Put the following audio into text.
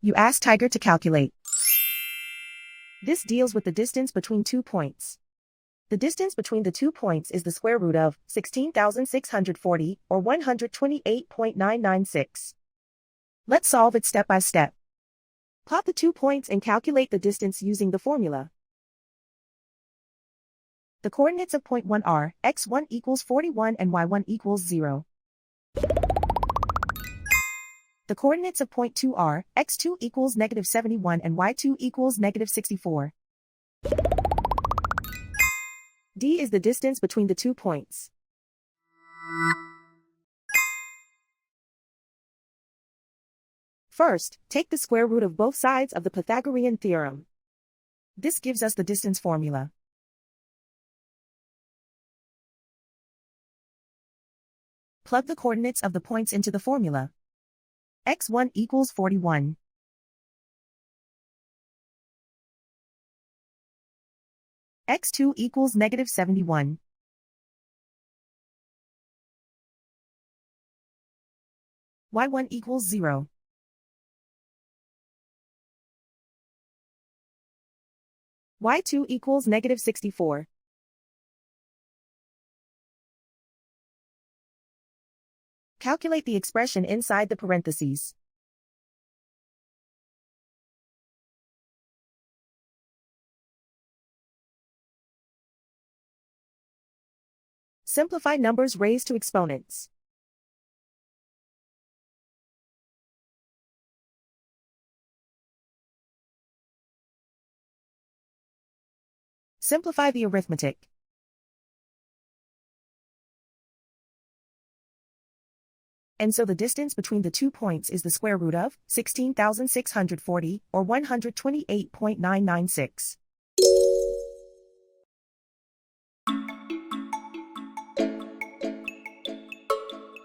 You ask Tiger to calculate. This deals with the distance between 2 points. The distance between the 2 points is the square root of 16,640, or 128.996. Let's solve it step by step. Plot the 2 points and calculate the distance using the formula. The coordinates of point 1 are x1 equals 41 and y1 equals 0. The coordinates of point 2 are x2 equals negative 71 and y2 equals negative 64. D is the distance between the 2 points. First, take the square root of both sides of the Pythagorean theorem. This gives us the distance formula. Plug the coordinates of the points into the formula. x1 equals 41. x2 equals negative 71. y1 equals 0. y2 equals negative 64. Calculate the expression inside the parentheses. Simplify numbers raised to exponents. Simplify the arithmetic. And so the distance between the 2 points is the square root of 16,640, or 128.996.